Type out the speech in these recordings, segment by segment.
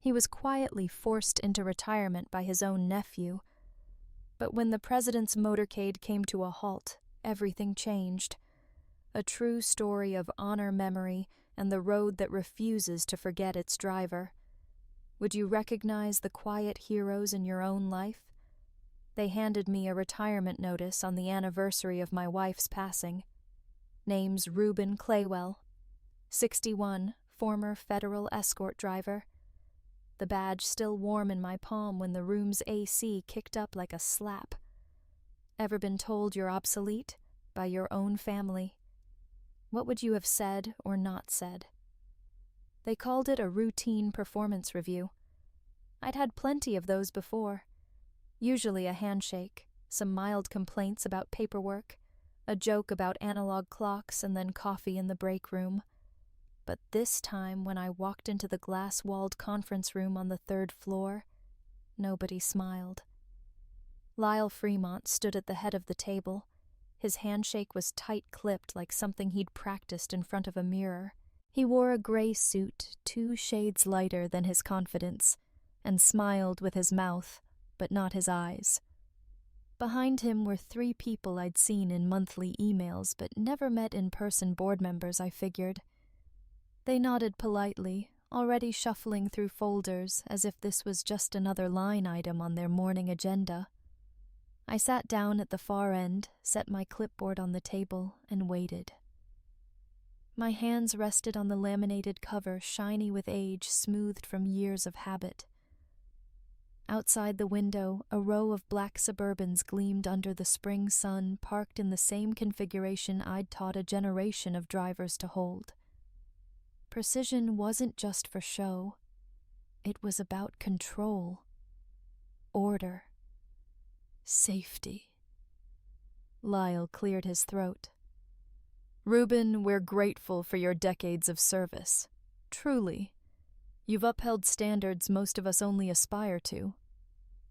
He was quietly forced into retirement by his own nephew. But when the president's motorcade came to a halt, everything changed. A true story of honor memory and the road that refuses to forget its driver. Would you recognize the quiet heroes in your own life? They handed me a retirement notice on the anniversary of my wife's passing. Names Reuben Claywell, 61, former federal escort driver. The badge still warm in my palm when the room's AC kicked up like a slap. Ever been told you're obsolete? By your own family? What would you have said or not said? They called it a routine performance review. I'd had plenty of those before. Usually a handshake, some mild complaints about paperwork, a joke about analog clocks, and then coffee in the break room. But this time, when I walked into the glass-walled conference room on the 3rd floor, nobody smiled. Lyle Fremont stood at the head of the table. His handshake was tight-clipped like something he'd practiced in front of a mirror. He wore a gray suit 2 shades lighter than his confidence, and smiled with his mouth, but not his eyes. Behind him were 3 people I'd seen in monthly emails but never met in-person board members, I figured. They nodded politely, already shuffling through folders as if this was just another line item on their morning agenda. I sat down at the far end, set my clipboard on the table, and waited. My hands rested on the laminated cover, shiny with age, smoothed from years of habit. Outside the window, a row of black Suburbans gleamed under the spring sun, parked in the same configuration I'd taught a generation of drivers to hold. Precision wasn't just for show. It was about control, order, safety. Lyle cleared his throat. Reuben, we're grateful for your decades of service. Truly. You've upheld standards most of us only aspire to.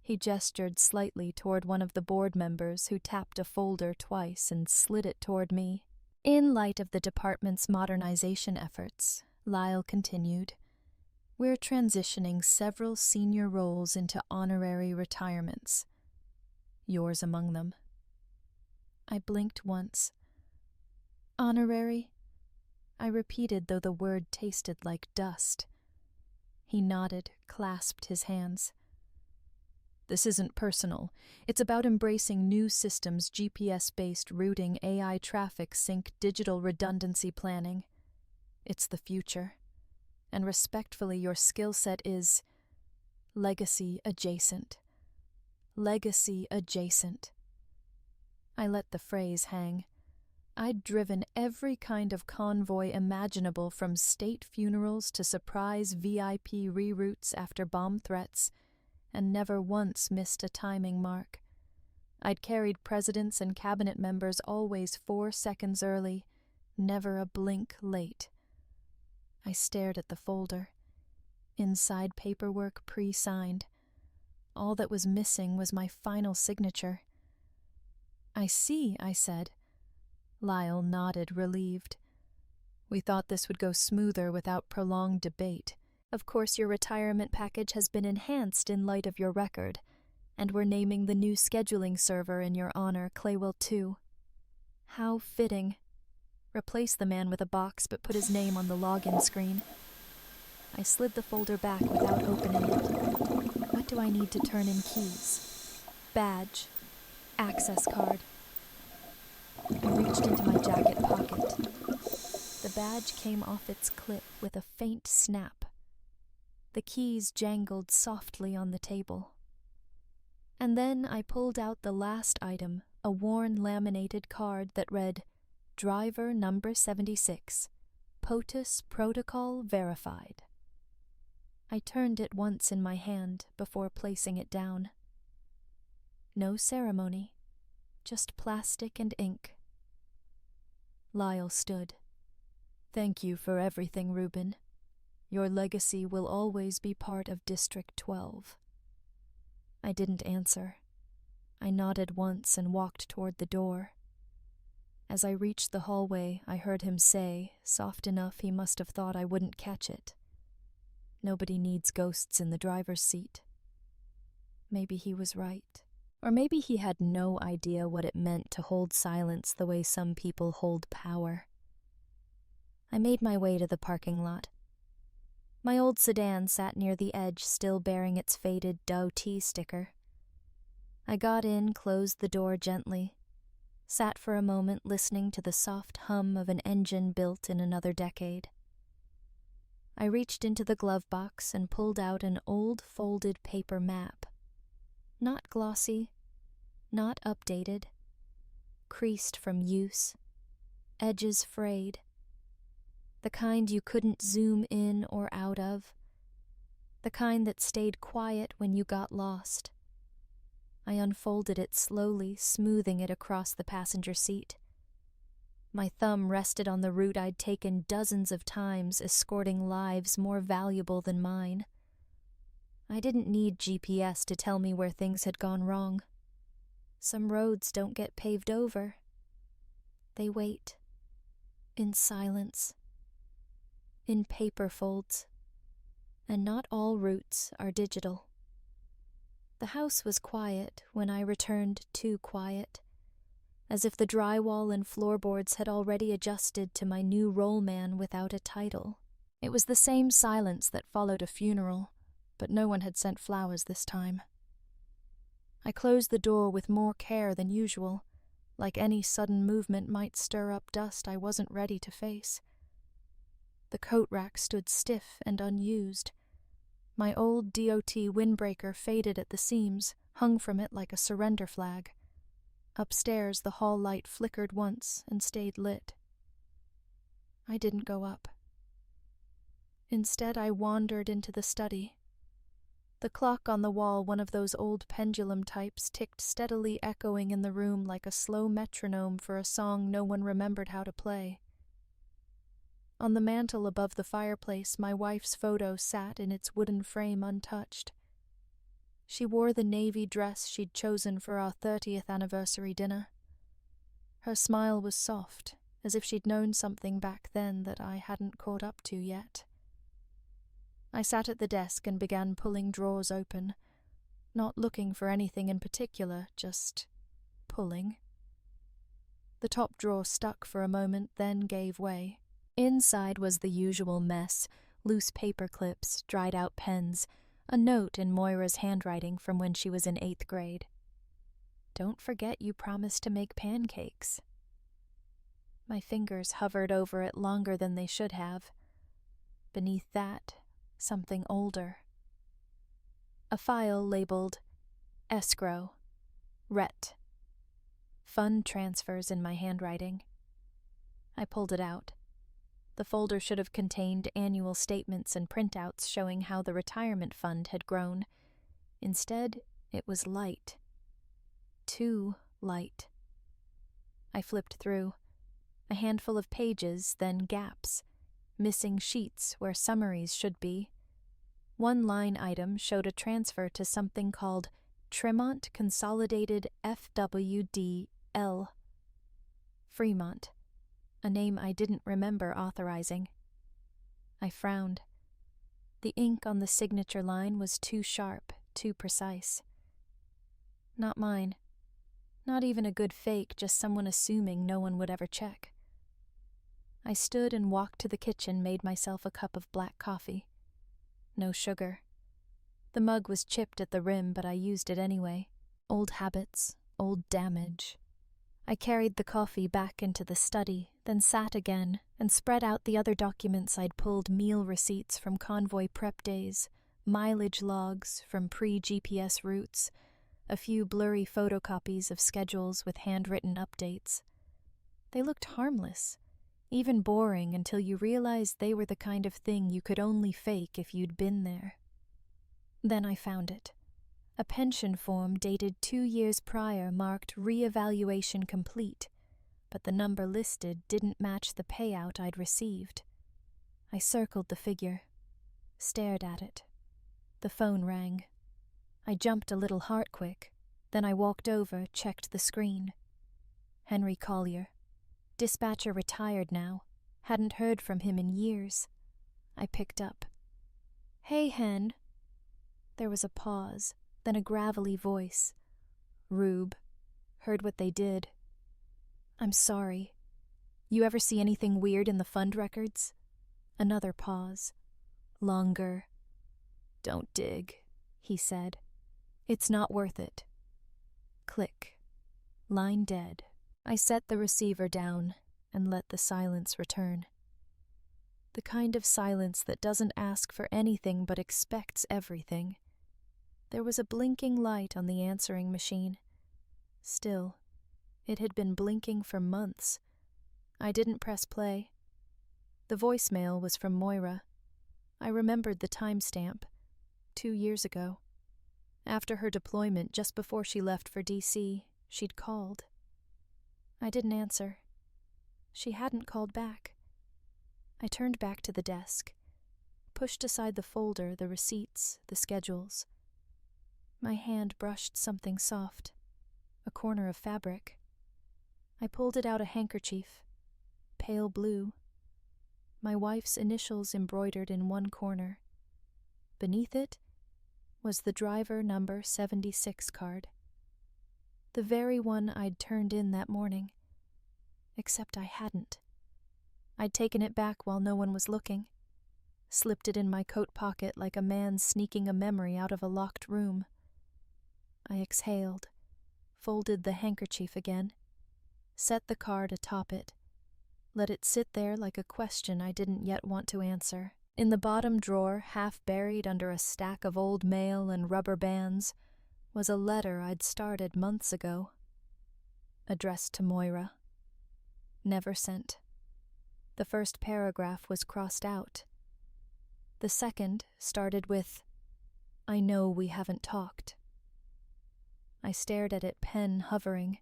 He gestured slightly toward one of the board members who tapped a folder twice and slid it toward me. In light of the department's modernization efforts, Lyle continued, we're transitioning several senior roles into honorary retirements. Yours among them. I blinked once. Honorary? I repeated, though the word tasted like dust. He nodded, clasped his hands. This isn't personal. It's about embracing new systems, GPS-based routing, AI traffic sync, digital redundancy planning. It's the future. And respectfully, your skill set is legacy adjacent. Legacy adjacent. I let the phrase hang. I'd driven every kind of convoy imaginable, from state funerals to surprise VIP reroutes after bomb threats, and never once missed a timing mark. I'd carried presidents and cabinet members always 4 seconds early, never a blink late. I stared at the folder. Inside paperwork pre-signed. All that was missing was my final signature. I see, I said. Lyle nodded, relieved. We thought this would go smoother without prolonged debate. Of course, your retirement package has been enhanced in light of your record, and we're naming the new scheduling server in your honor Claywell 2. How fitting. Replace the man with a box, but put his name on the login screen. I slid the folder back without opening it. What do I need to turn in keys? Badge. Access card. I reached into my jacket pocket. The badge came off its clip with a faint snap. The keys jangled softly on the table. And then I pulled out the last item, a worn laminated card that read, Driver number 76, POTUS protocol verified. I turned it once in my hand before placing it down. No ceremony, just plastic and ink. Lyle stood. Thank you for everything, Reuben. Your legacy will always be part of District 12. I didn't answer. I nodded once and walked toward the door. As I reached the hallway, I heard him say, soft enough he must have thought I wouldn't catch it, Nobody needs ghosts in the driver's seat. Maybe he was right. Or maybe he had no idea what it meant to hold silence the way some people hold power. I made my way to the parking lot. My old sedan sat near the edge, still bearing its faded Doe T sticker. I got in, closed the door gently, sat for a moment listening to the soft hum of an engine built in another decade. I reached into the glove box and pulled out an old folded paper map. Not glossy, not updated, creased from use, edges frayed. The kind you couldn't zoom in or out of. The kind that stayed quiet when you got lost. I unfolded it slowly, smoothing it across the passenger seat. My thumb rested on the route I'd taken dozens of times, escorting lives more valuable than mine. I didn't need GPS to tell me where things had gone wrong. Some roads don't get paved over. They wait. In silence. In paper folds. And not all routes are digital. The house was quiet when I returned, too quiet, as if the drywall and floorboards had already adjusted to my new rollman without a title. It was the same silence that followed a funeral, but no one had sent flowers this time. I closed the door with more care than usual, like any sudden movement might stir up dust I wasn't ready to face. The coat rack stood stiff and unused. My old DOT windbreaker faded at the seams, hung from it like a surrender flag. Upstairs, the hall light flickered once and stayed lit. I didn't go up. Instead, I wandered into the study. The clock on the wall, one of those old pendulum types, ticked steadily, echoing in the room like a slow metronome for a song no one remembered how to play. On the mantel above the fireplace, my wife's photo sat in its wooden frame untouched. She wore the navy dress she'd chosen for our 30th anniversary dinner. Her smile was soft, as if she'd known something back then that I hadn't caught up to yet. I sat at the desk and began pulling drawers open, not looking for anything in particular, just pulling. The top drawer stuck for a moment, then gave way. Inside was the usual mess, loose paper clips, dried-out pens, a note in Moira's handwriting from when she was in 8th grade. "Don't forget you promised to make pancakes." My fingers hovered over it longer than they should have. Beneath that, something older. A file labeled Escrow, Ret. Fund transfers in my handwriting. I pulled it out. The folder should have contained annual statements and printouts showing how the retirement fund had grown. Instead, it was light. Too light. I flipped through. A handful of pages, then gaps. Missing sheets where summaries should be. One line item showed a transfer to something called Tremont Consolidated FWDL. Fremont. A name I didn't remember authorizing. I frowned. The ink on the signature line was too sharp, too precise. Not mine. Not even a good fake, just someone assuming no one would ever check. I stood and walked to the kitchen, made myself a cup of black coffee. No sugar. The mug was chipped at the rim, but I used it anyway. Old habits, old damage. I carried the coffee back into the study, then sat again and spread out the other documents I'd pulled: meal receipts from convoy prep days, mileage logs from pre-GPS routes, a few blurry photocopies of schedules with handwritten updates. They looked harmless, even boring until you realized they were the kind of thing you could only fake if you'd been there. Then I found it. A pension form dated 2 years prior marked re-evaluation complete, but the number listed didn't match the payout I'd received. I circled the figure, stared at it. The phone rang. I jumped a little heart quick, then I walked over, checked the screen. Henry Collier. Dispatcher retired now. Hadn't heard from him in years. I picked up. Hey, Hen. There was a pause, then a gravelly voice. Rube. Heard what they did. I'm sorry. You ever see anything weird in the fund records? Another pause. Longer. Don't dig, he said. It's not worth it. Click. Line dead. I set the receiver down and let the silence return. The kind of silence that doesn't ask for anything but expects everything. There was a blinking light on the answering machine. Still, it had been blinking for months. I didn't press play. The voicemail was from Moira. I remembered the timestamp. 2 years ago. After her deployment, just before she left for D.C., she'd called. I didn't answer. She hadn't called back. I turned back to the desk, pushed aside the folder, the receipts, the schedules. My hand brushed something soft, a corner of fabric. I pulled it out, a handkerchief, pale blue. My wife's initials embroidered in one corner. Beneath it was the driver number 76 card. The very one I'd turned in that morning. Except I hadn't. I'd taken it back while no one was looking, slipped it in my coat pocket like a man sneaking a memory out of a locked room. I exhaled, folded the handkerchief again, set the card atop it, let it sit there like a question I didn't yet want to answer. In the bottom drawer, half buried under a stack of old mail and rubber bands, was a letter I'd started months ago. Addressed to Moira. Never sent. The first paragraph was crossed out. The second started with, I know we haven't talked. I stared at it, pen hovering.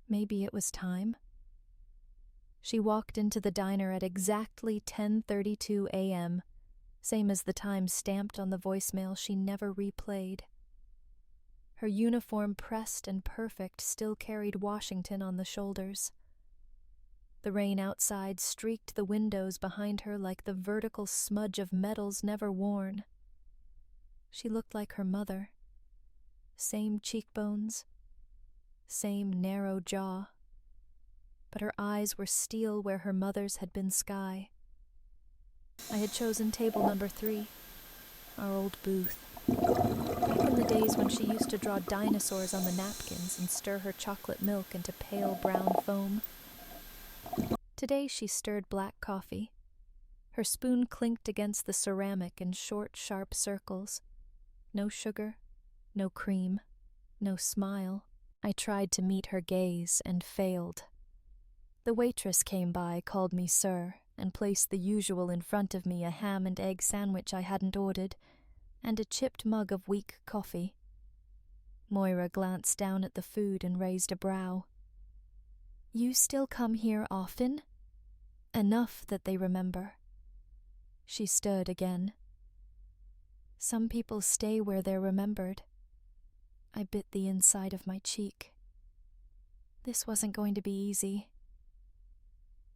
Maybe it was time. She walked into the diner at exactly 10:32 a.m., same as the time stamped on the voicemail she never replayed. Her uniform, pressed and perfect, still carried Washington on the shoulders. The rain outside streaked the windows behind her like the vertical smudge of metals never worn. She looked like her mother. Same cheekbones, same narrow jaw. But her eyes were steel where her mother's had been sky. I had chosen table number 3, our old booth. Back in the days when she used to draw dinosaurs on the napkins and stir her chocolate milk into pale brown foam. Today she stirred black coffee. Her spoon clinked against the ceramic in short, sharp circles. No sugar, no cream, no smile. I tried to meet her gaze and failed. The waitress came by, called me sir, and placed the usual in front of me, a ham and egg sandwich I hadn't ordered, and a chipped mug of weak coffee. Moira glanced down at the food and raised a brow. You still come here often? Enough that they remember. She stirred again. Some people stay where they're remembered. I bit the inside of my cheek. This wasn't going to be easy.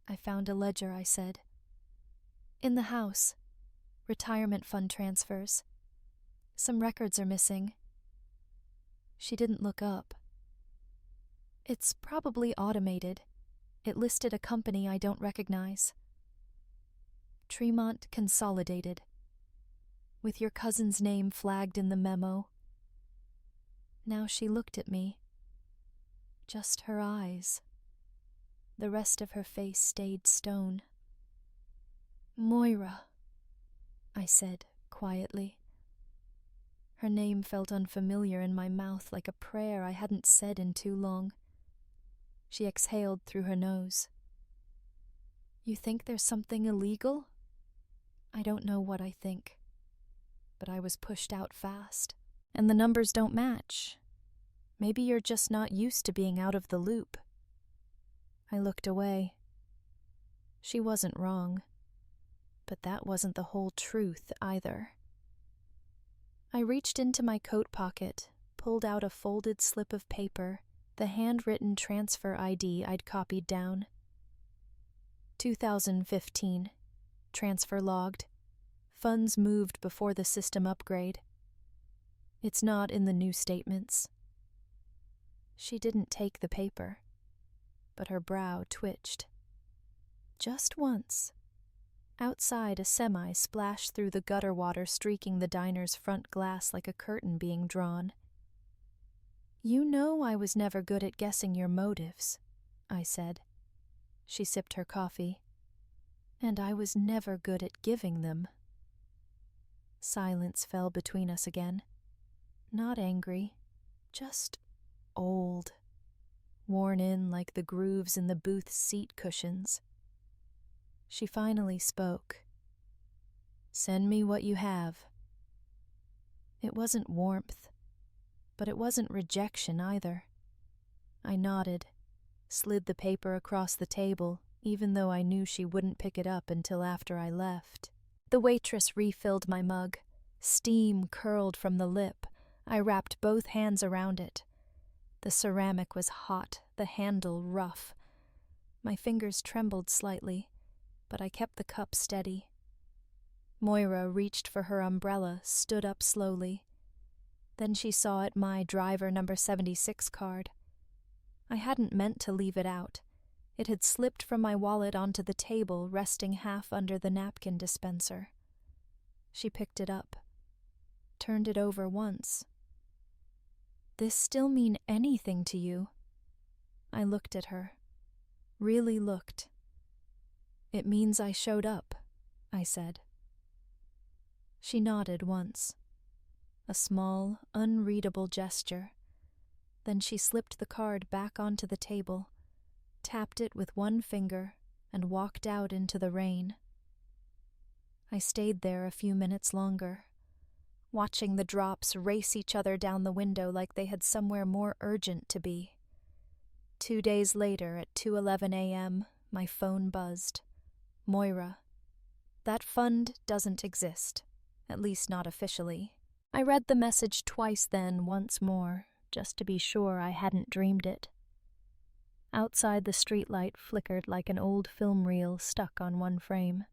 I found a ledger, I said. In the house. Retirement fund transfers. Some records are missing. She didn't look up. It's probably automated. It listed a company I don't recognize. Tremont Consolidated. With your cousin's name flagged in the memo. Now she looked at me. Just her eyes. The rest of her face stayed stone. Moira, I said quietly. Her name felt unfamiliar in my mouth, like a prayer I hadn't said in too long. She exhaled through her nose. You think there's something illegal? I don't know what I think. But I was pushed out fast. And the numbers don't match. Maybe you're just not used to being out of the loop. I looked away. She wasn't wrong. But that wasn't the whole truth either. I reached into my coat pocket, pulled out a folded slip of paper, the handwritten transfer ID I'd copied down. 2015. Transfer logged. Funds moved before the system upgrade. It's not in the new statements. She didn't take the paper, but her brow twitched. Just once. Outside, a semi splashed through the gutter water, streaking the diner's front glass like a curtain being drawn. "You know I was never good at guessing your motives," I said. She sipped her coffee. "And I was never good at giving them." Silence fell between us again. Not angry, just old, worn in like the grooves in the booth's seat cushions. She finally spoke. "Send me what you have." It wasn't warmth, but it wasn't rejection either. I nodded, slid the paper across the table, even though I knew she wouldn't pick it up until after I left. The waitress refilled my mug. Steam curled from the lip. I wrapped both hands around it. The ceramic was hot, the handle rough. My fingers trembled slightly, but I kept the cup steady. Moira reached for her umbrella, stood up slowly. Then she saw at my driver number 76 card. I hadn't meant to leave it out. It had slipped from my wallet onto the table, resting half under the napkin dispenser. She picked it up, turned it over once. "This still mean anything to you?" I looked at her. Really looked. "It means I showed up," I said. She nodded once. A small, unreadable gesture. Then she slipped the card back onto the table, tapped it with one finger, and walked out into the rain. I stayed there a few minutes longer, watching the drops race each other down the window like they had somewhere more urgent to be. 2 days later, at 2:11 a.m., my phone buzzed. Moira. "That fund doesn't exist, at least not officially." I read the message twice then, once more, just to be sure I hadn't dreamed it. Outside, the streetlight flickered like an old film reel stuck on one frame.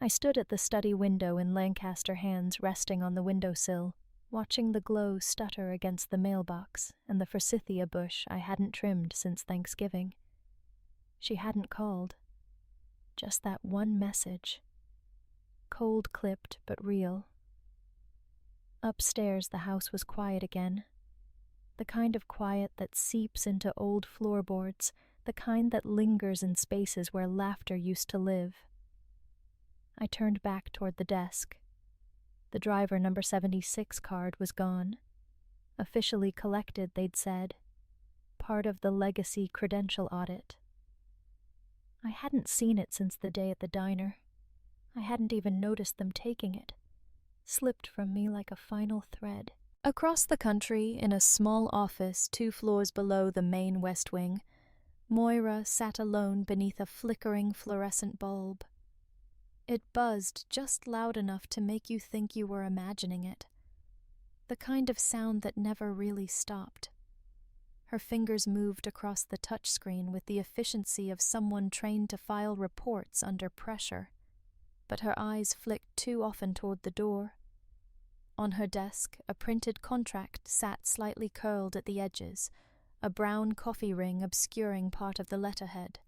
I stood at the study window in Lancaster, hands resting on the windowsill, watching the glow stutter against the mailbox and the forsythia bush I hadn't trimmed since Thanksgiving. She hadn't called. Just that one message. Cold-clipped but real. Upstairs, the house was quiet again. The kind of quiet that seeps into old floorboards, the kind that lingers in spaces where laughter used to live. I turned back toward the desk. The driver number 76 card was gone. Officially collected, they'd said. Part of the legacy credential audit. I hadn't seen it since the day at the diner. I hadn't even noticed them taking it. Slipped from me like a final thread. Across the country, in a small office 2 floors below the main West Wing, Moira sat alone beneath a flickering fluorescent bulb. It buzzed just loud enough to make you think you were imagining it. The kind of sound that never really stopped. Her fingers moved across the touchscreen with the efficiency of someone trained to file reports under pressure. But her eyes flicked too often toward the door. On her desk, a printed contract sat slightly curled at the edges, a brown coffee ring obscuring part of the letterhead.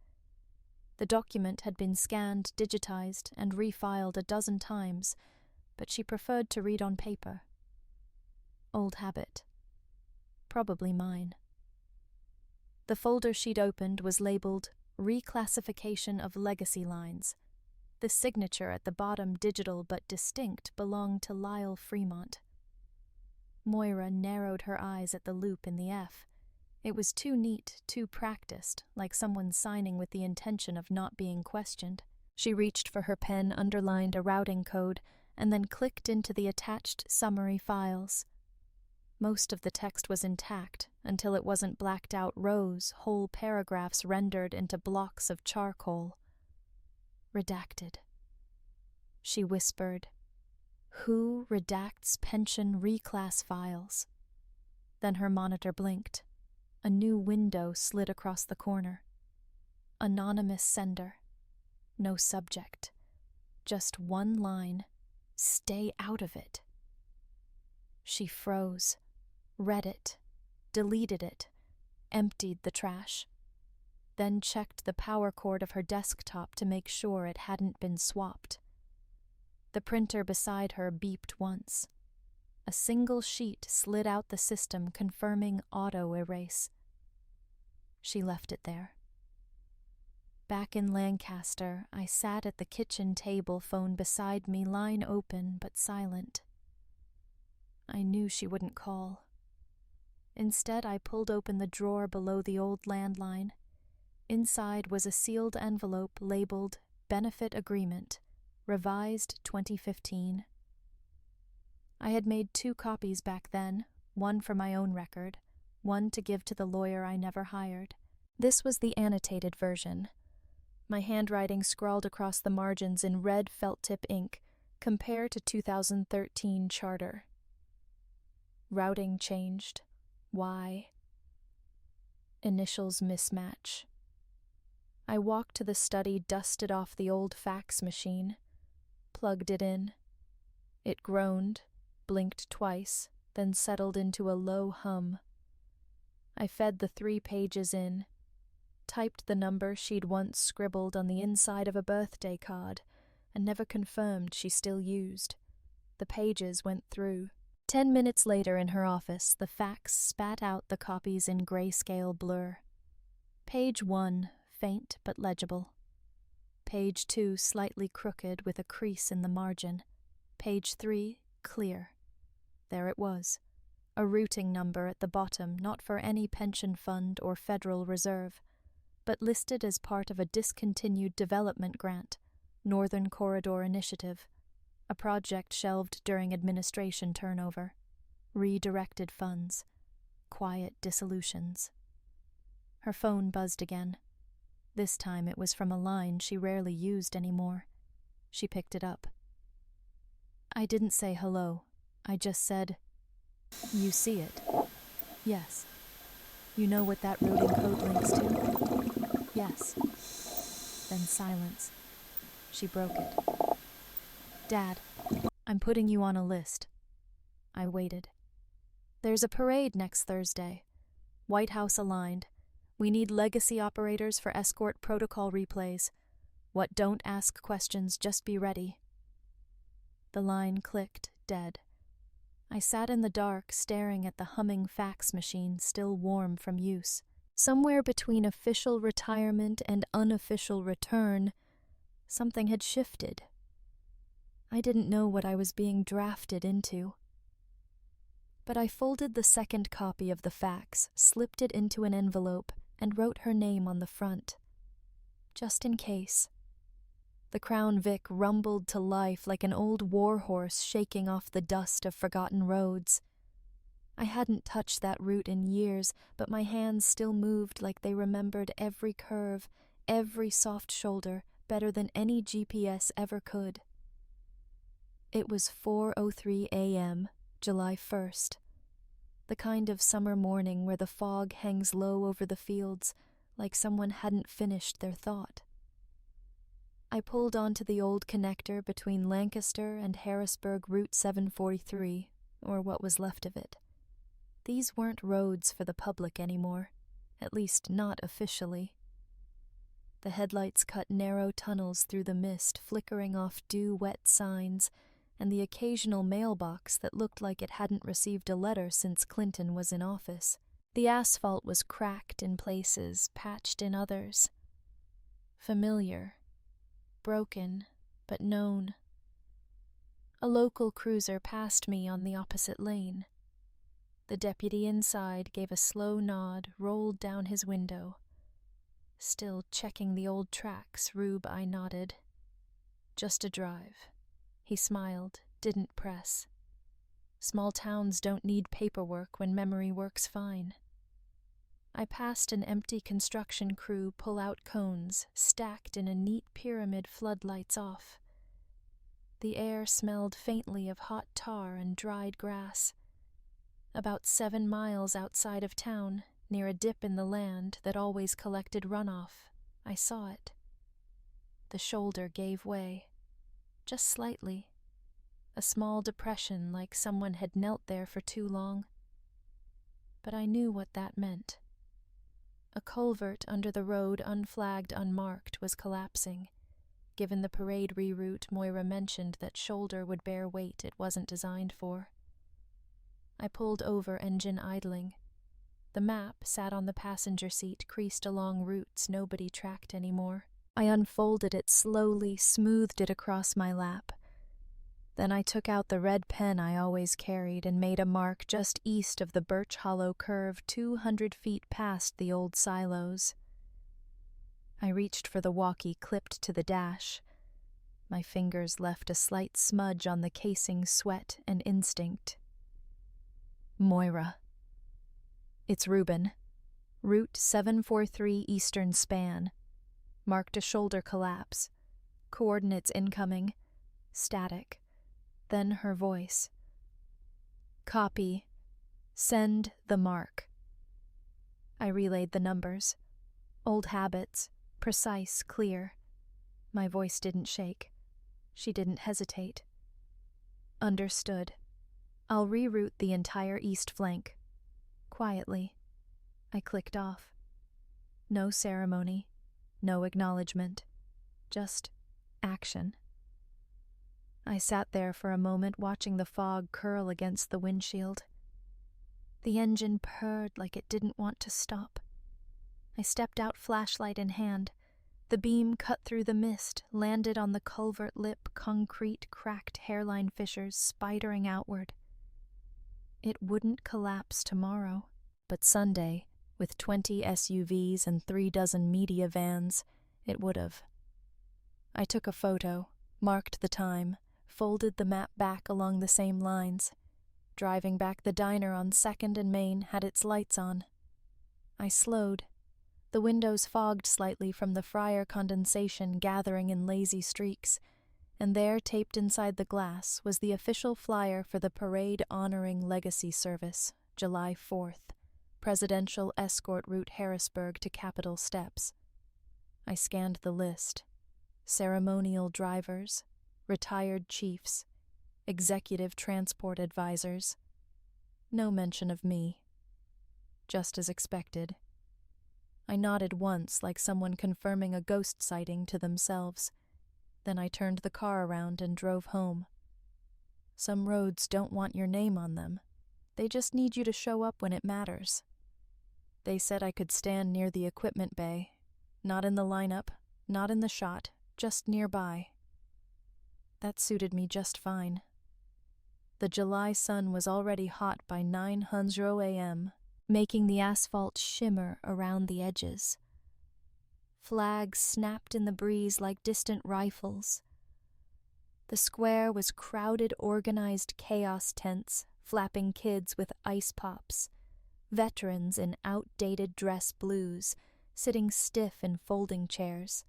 The document had been scanned, digitized, and refiled a dozen times, but she preferred to read on paper. Old habit. Probably mine. The folder she'd opened was labeled Reclassification of Legacy Lines. The signature at the bottom, digital but distinct, belonged to Lyle Fremont. Moira narrowed her eyes at the loop in the F. It was too neat, too practiced, like someone signing with the intention of not being questioned. She reached for her pen, underlined a routing code, and then clicked into the attached summary files. Most of the text was intact, until it wasn't blacked out rows, whole paragraphs rendered into blocks of charcoal. Redacted. She whispered, "Who redacts pension reclass files?" Then her monitor blinked. A new window slid across the corner. Anonymous sender. No subject. Just one line. Stay out of it. She froze, read it, deleted it, emptied the trash, then checked the power cord of her desktop to make sure it hadn't been swapped. The printer beside her beeped once. A single sheet slid out the system confirming auto erase. She left it there. Back in Lancaster, I sat at the kitchen table, phone beside me, line open but silent. I knew she wouldn't call. Instead, I pulled open the drawer below the old landline. Inside was a sealed envelope labeled Benefit Agreement, Revised 2015. I had made 2 copies back then, one for my own record, one to give to the lawyer I never hired. This was the annotated version. My handwriting scrawled across the margins in red felt-tip ink, compare to 2013 charter. Routing changed. Why? Initials mismatch. I walked to the study, dusted off the old fax machine, plugged it in. It groaned, blinked twice, then settled into a low hum. I fed the 3 pages in, typed the number she'd once scribbled on the inside of a birthday card, and never confirmed she still used. The pages went through. 10 minutes later in her office, the fax spat out the copies in grayscale blur. Page 1, faint but legible. Page 2, slightly crooked with a crease in the margin. Page 3, clear. There it was, a routing number at the bottom, not for any pension fund or Federal Reserve, but listed as part of a discontinued development grant, Northern Corridor Initiative, a project shelved during administration turnover, redirected funds, quiet dissolutions. Her phone buzzed again. This time it was from a line she rarely used anymore. She picked it up. I didn't say hello. I just said, "You see it?" "Yes." "You know what that routing code links to?" "Yes." Then silence. She broke it. "Dad, I'm putting you on a list." I waited. "There's a parade next Thursday. White House aligned. We need legacy operators for escort protocol replays. What don't ask questions, just be ready." The line clicked, dead. I sat in the dark, staring at the humming fax machine, still warm from use. Somewhere between official retirement and unofficial return, something had shifted. I didn't know what I was being drafted into. But I folded the second copy of the fax, slipped it into an envelope, and wrote her name on the front. Just in case. The Crown Vic rumbled to life like an old war horse shaking off the dust of forgotten roads. I hadn't touched that route in years, but my hands still moved like they remembered every curve, every soft shoulder, better than any GPS ever could. It was 4:03 a.m., July 1st. The kind of summer morning where the fog hangs low over the fields, like someone hadn't finished their thought. I pulled onto the old connector between Lancaster and Harrisburg Route 743, or what was left of it. These weren't roads for the public anymore, at least not officially. The headlights cut narrow tunnels through the mist, flickering off dew-wet signs, and the occasional mailbox that looked like it hadn't received a letter since Clinton was in office. The asphalt was cracked in places, patched in others. Familiar. Broken, but known. A local cruiser passed me on the opposite lane. The deputy inside gave a slow nod, rolled down his window. Still checking the old tracks, Rube, I nodded. Just a drive. He smiled, didn't press. Small towns don't need paperwork when memory works fine. I passed an empty construction crew pull out cones, stacked in a neat pyramid, floodlights off. The air smelled faintly of hot tar and dried grass. About 7 miles outside of town, near a dip in the land that always collected runoff, I saw it. The shoulder gave way. just slightly. A small depression like someone had knelt there for too long. But I knew what that meant. A culvert under the road, unflagged, unmarked, was collapsing. Given the parade reroute, Moira mentioned that shoulder would bear weight it wasn't designed for. I pulled over, engine idling. The map sat on the passenger seat, creased along routes nobody tracked anymore. I unfolded it slowly, smoothed it across my lap. Then I took out the red pen I always carried and made a mark just east of the Birch Hollow curve, 200 feet past the old silos. I reached for the walkie clipped to the dash. My fingers left a slight smudge on the casing, sweat and instinct. Moira. It's Reuben. Route 743 Eastern Span. Marked a shoulder collapse. Coordinates incoming. Static. Then her voice. Copy. Send the mark. I relayed the numbers. Old habits. Precise, clear. My voice didn't shake. She didn't hesitate. Understood. I'll reroute the entire east flank. Quietly. I clicked off. No ceremony. No acknowledgement. Just action. I sat there for a moment watching the fog curl against the windshield. The engine purred like it didn't want to stop. I stepped out, flashlight in hand. The beam cut through the mist, landed on the culvert lip, concrete, cracked hairline fissures spidering outward. It wouldn't collapse tomorrow, but Sunday, with 20 SUVs and 36 media vans, it would have. I took a photo, marked the time, folded the map back along the same lines. Driving back, the diner on 2nd and Main had its lights on. I slowed. The windows fogged slightly from the fryer condensation gathering in lazy streaks, and there, taped inside the glass, was the official flyer for the parade honoring legacy service, July 4th, Presidential Escort Route Harrisburg to Capitol Steps. I scanned the list. Ceremonial drivers, retired chiefs, executive transport advisors. No mention of me. Just as expected. I nodded once, like someone confirming a ghost sighting to themselves. Then I turned the car around and drove home. Some roads don't want your name on them. They just need you to show up when it matters. They said I could stand near the equipment bay. Not in the lineup, not in the shot, just nearby. That suited me just fine. The July sun was already hot by 9:00 a.m., making the asphalt shimmer around the edges. Flags snapped in the breeze like distant rifles. The square was crowded, organized chaos tents, flapping kids with ice pops, veterans in outdated dress blues, sitting stiff in folding chairs.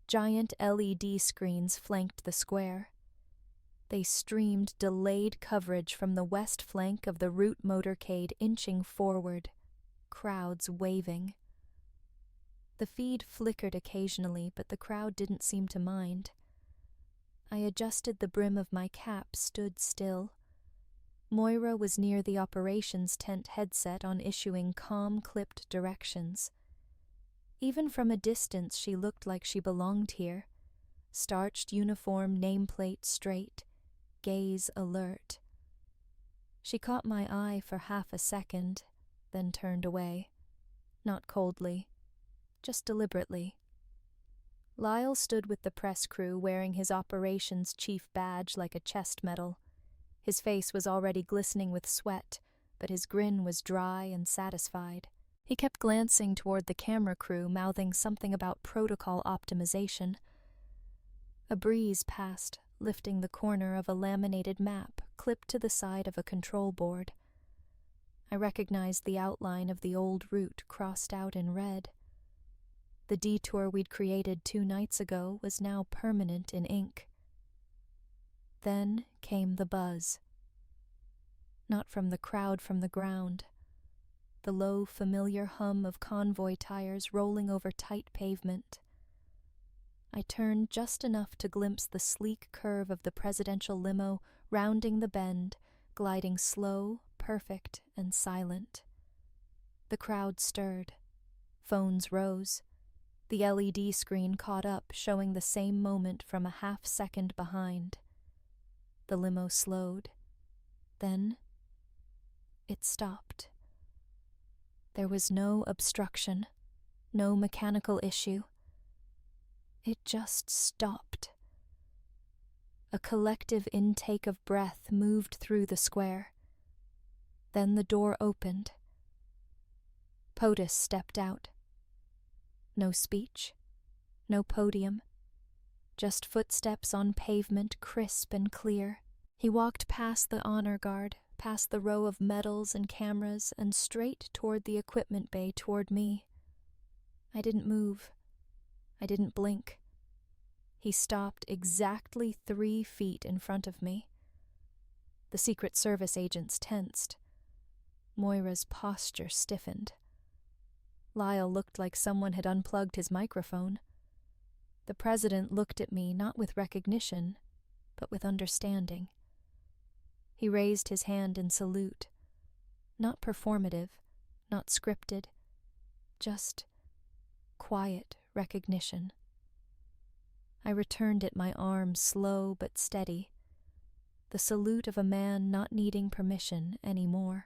Giant LED screens flanked the square. They streamed delayed coverage from the west flank of the route motorcade, inching forward, crowds waving. The feed flickered occasionally, but the crowd didn't seem to mind. I adjusted the brim of my cap, stood still. Moira was near the operations tent headset on issuing calm, clipped directions. Even from a distance, she looked like she belonged here. Starched uniform, nameplate straight, gaze alert. She caught my eye for half a second, then turned away. Not coldly, just deliberately. Lyle stood with the press crew, wearing his operations chief badge like a chest medal. His face was already glistening with sweat, but his grin was dry and satisfied. He kept glancing toward the camera crew, mouthing something about protocol optimization. A breeze passed, lifting the corner of a laminated map clipped to the side of a control board. I recognized the outline of the old route crossed out in red. The detour we'd created 2 nights ago was now permanent in ink. Then came the buzz. Not from the crowd, from the ground. The low, familiar hum of convoy tires rolling over tight pavement. I turned just enough to glimpse the sleek curve of the presidential limo rounding the bend, gliding slow, perfect, and silent. The crowd stirred. Phones rose. The LED screen caught up, showing the same moment from a half-second behind. The limo slowed. Then it stopped. There was no obstruction, no mechanical issue. It just stopped. A collective intake of breath moved through the square. Then the door opened. POTUS stepped out. No speech, no podium, just footsteps on pavement, crisp and clear. He walked past the honor guard, past the row of medals and cameras, and straight toward the equipment bay toward me. I didn't move. I didn't blink. He stopped exactly 3 feet in front of me. The Secret Service agents tensed. Moira's posture stiffened. Lyle looked like someone had unplugged his microphone. The president looked at me not with recognition, but with understanding. He raised his hand in salute. Not performative, not scripted, just quiet recognition. I returned it, my arm slow but steady, the salute of a man not needing permission anymore.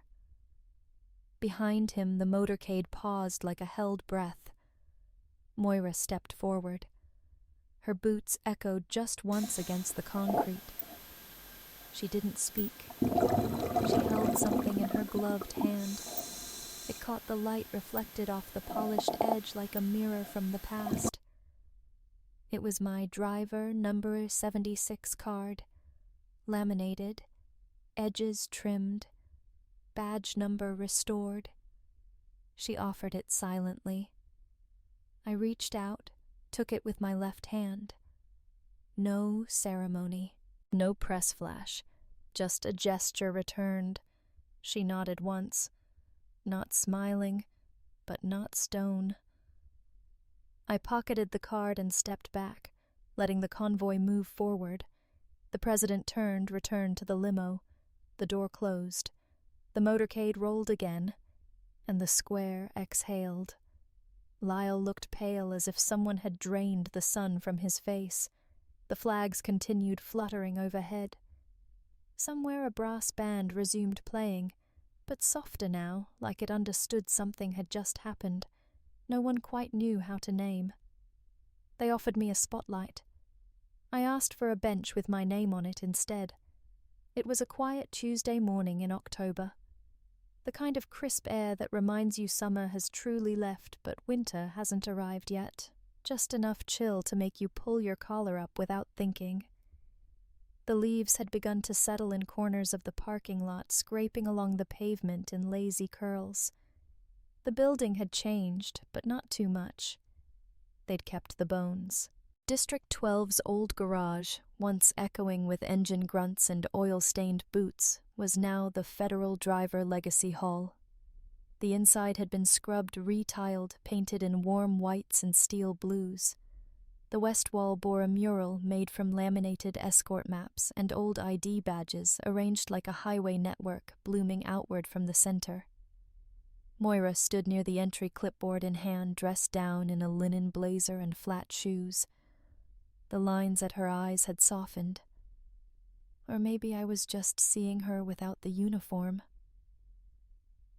Behind him, the motorcade paused like a held breath. Moira stepped forward. Her boots echoed just once against the concrete. She didn't speak. She held something in her gloved hand. It caught the light reflected off the polished edge like a mirror from the past. It was my driver number 76 card, laminated, edges trimmed, badge number restored. She offered it silently. I reached out, took it with my left hand. No ceremony, no press flash, just a gesture returned. She nodded once, not smiling, but not stone. I pocketed the card and stepped back, letting the convoy move forward. The president returned to the limo. The door closed. The motorcade rolled again, and the square exhaled. Lyle looked pale as if someone had drained the sun from his face. The flags continued fluttering overhead. Somewhere a brass band resumed playing, but softer now, like it understood something had just happened. No one quite knew how to name. They offered me a spotlight. I asked for a bench with my name on it instead. It was a quiet Tuesday morning in October. The kind of crisp air that reminds you summer has truly left, but winter hasn't arrived yet. Just enough chill to make you pull your collar up without thinking. The leaves had begun to settle in corners of the parking lot, scraping along the pavement in lazy curls. The building had changed, but not too much. They'd kept the bones. District 12's old garage, once echoing with engine grunts and oil-stained boots, was now the Federal Driver Legacy Hall. The inside had been scrubbed, retiled, painted in warm whites and steel blues. The west wall bore a mural made from laminated escort maps and old ID badges arranged like a highway network blooming outward from the center. Moira stood near the entry, clipboard in hand, dressed down in a linen blazer and flat shoes. The lines at her eyes had softened. Or maybe I was just seeing her without the uniform.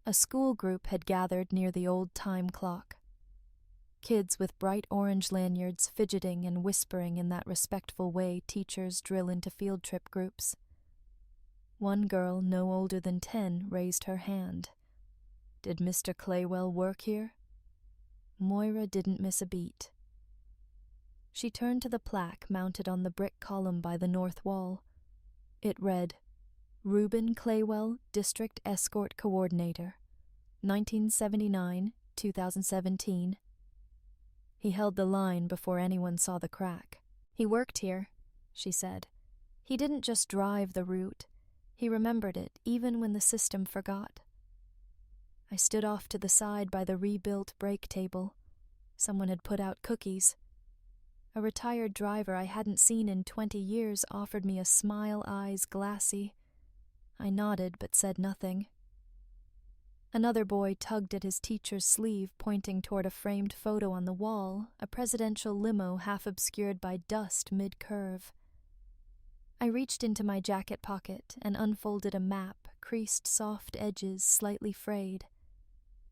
A school group had gathered near the old time clock. Kids with bright orange lanyards fidgeting and whispering in that respectful way teachers drill into field trip groups. One girl, no older than 10, raised her hand. Did Mr. Claywell work here? Moira didn't miss a beat. She turned to the plaque mounted on the brick column by the north wall. It read, Reuben Claywell, District Escort Coordinator, 1979-2017. He held the line before anyone saw the crack. He worked here, she said. He didn't just drive the route. He remembered it, even when the system forgot. I stood off to the side by the rebuilt break table. Someone had put out cookies. A retired driver I hadn't seen in 20 years offered me a smile, eyes glassy. I nodded but said nothing. Another boy tugged at his teacher's sleeve, pointing toward a framed photo on the wall, a presidential limo half obscured by dust mid-curve. I reached into my jacket pocket and unfolded a map, creased soft edges slightly frayed.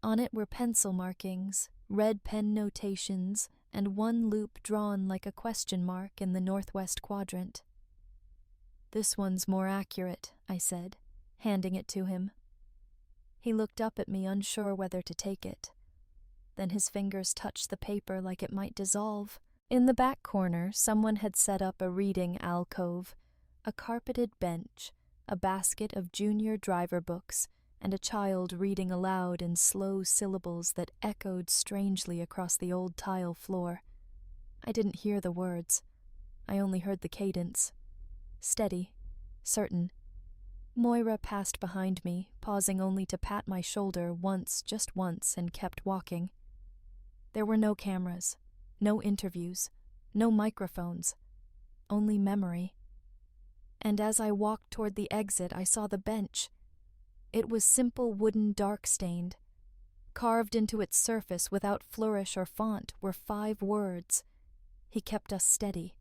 On it were pencil markings, red pen notations, and one loop drawn like a question mark in the northwest quadrant. "This one's more accurate," I said, handing it to him. He looked up at me, unsure whether to take it. Then his fingers touched the paper like it might dissolve. In the back corner, someone had set up a reading alcove, a carpeted bench, a basket of junior driver books, and a child reading aloud in slow syllables that echoed strangely across the old tile floor. I didn't hear the words. I only heard the cadence. Steady, certain. Moira passed behind me, pausing only to pat my shoulder once, just once, and kept walking. There were no cameras, no interviews, no microphones, only memory. And as I walked toward the exit, I saw the bench. It was simple wooden, dark-stained. Carved into its surface without flourish or font were 5 words. He kept us steady.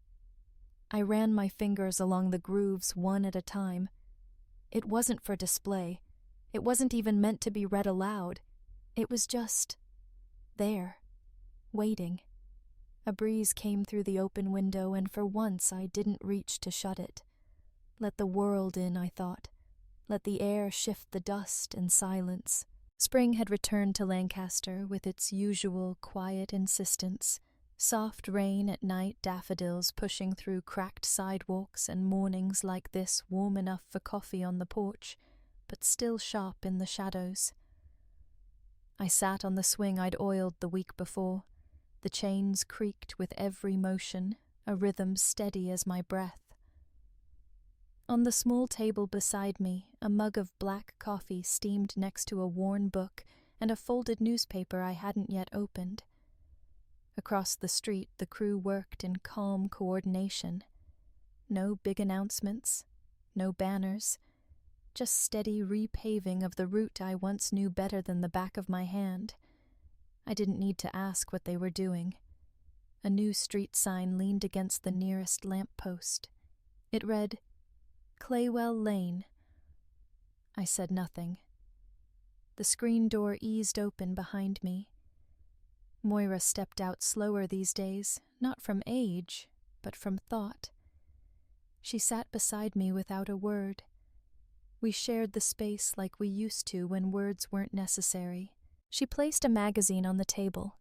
I ran my fingers along the grooves one at a time. It wasn't for display. It wasn't even meant to be read aloud. It was just there, waiting. A breeze came through the open window, and for once I didn't reach to shut it. Let the world in, I thought. Let the air shift the dust and silence. Spring had returned to Lancaster with its usual quiet insistence. Soft rain at night, daffodils pushing through cracked sidewalks, and mornings like this warm enough for coffee on the porch, but still sharp in the shadows. I sat on the swing I'd oiled the week before. The chains creaked with every motion, a rhythm steady as my breath. On the small table beside me, a mug of black coffee steamed next to a worn book and a folded newspaper I hadn't yet opened. Across the street, the crew worked in calm coordination. No big announcements, no banners, just steady repaving of the route I once knew better than the back of my hand. I didn't need to ask what they were doing. A new street sign leaned against the nearest lamp post. It read, Claywell Lane. I said nothing. The screen door eased open behind me. Moira stepped out slower these days, not from age, but from thought. She sat beside me without a word. We shared the space like we used to when words weren't necessary. She placed a magazine on the table.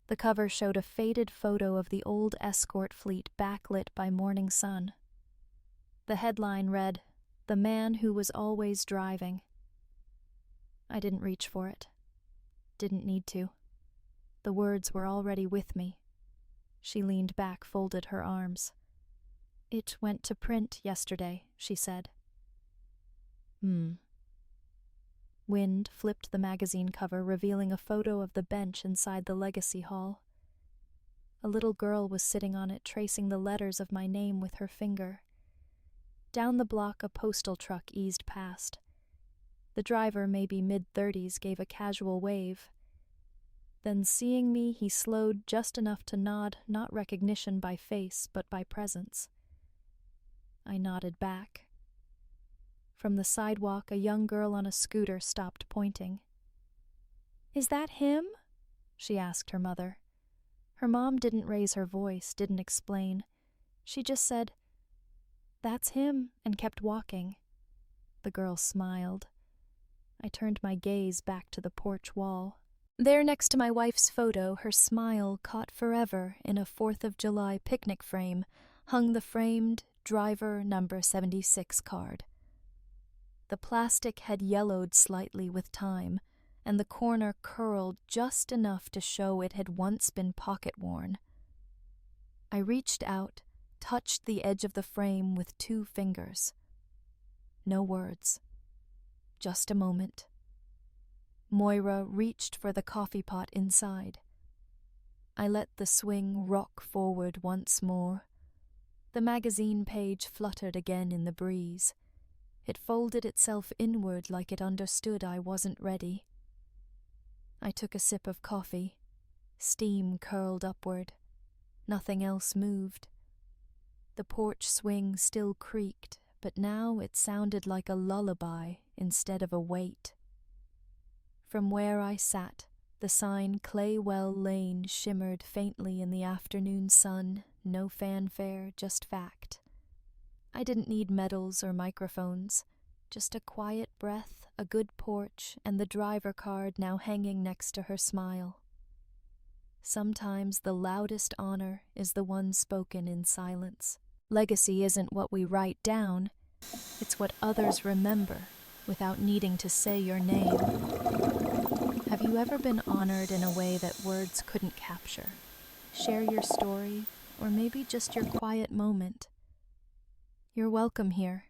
The cover showed a faded photo of the old escort fleet backlit by morning sun. The headline read, "The Man Who Was Always Driving." I didn't reach for it. Didn't need to. The words were already with me. She leaned back, folded her arms. "It went to print yesterday," she said. Wind flipped the magazine cover, revealing a photo of the bench inside the Legacy Hall. A little girl was sitting on it, tracing the letters of my name with her finger. Down the block, a postal truck eased past. The driver, maybe mid-30s, gave a casual wave. Then, seeing me, he slowed just enough to nod, not recognition by face, but by presence. I nodded back. From the sidewalk, a young girl on a scooter stopped, pointing. "Is that him?" she asked her mother. Her mom didn't raise her voice, didn't explain. She just said, "That's him," and kept walking. The girl smiled. I turned my gaze back to the porch wall. There, next to my wife's photo, her smile caught forever in a 4th of July picnic frame, hung the framed driver number 76 card. The plastic had yellowed slightly with time, and the corner curled just enough to show it had once been pocket-worn. I reached out, touched the edge of the frame with 2 fingers. No words. Just a moment. Moira reached for the coffee pot inside. I let the swing rock forward once more. The magazine page fluttered again in the breeze. It folded itself inward like it understood I wasn't ready. I took a sip of coffee. Steam curled upward. Nothing else moved. The porch swing still creaked, but now it sounded like a lullaby instead of a weight. From where I sat, the sign Claywell Lane shimmered faintly in the afternoon sun, no fanfare, just fact. I didn't need medals or microphones, just a quiet breath, a good porch, and the driver card now hanging next to her smile. Sometimes the loudest honor is the one spoken in silence. Legacy isn't what we write down, it's what others remember without needing to say your name. Have you ever been honored in a way that words couldn't capture? Share your story, or maybe just your quiet moment. You're welcome here.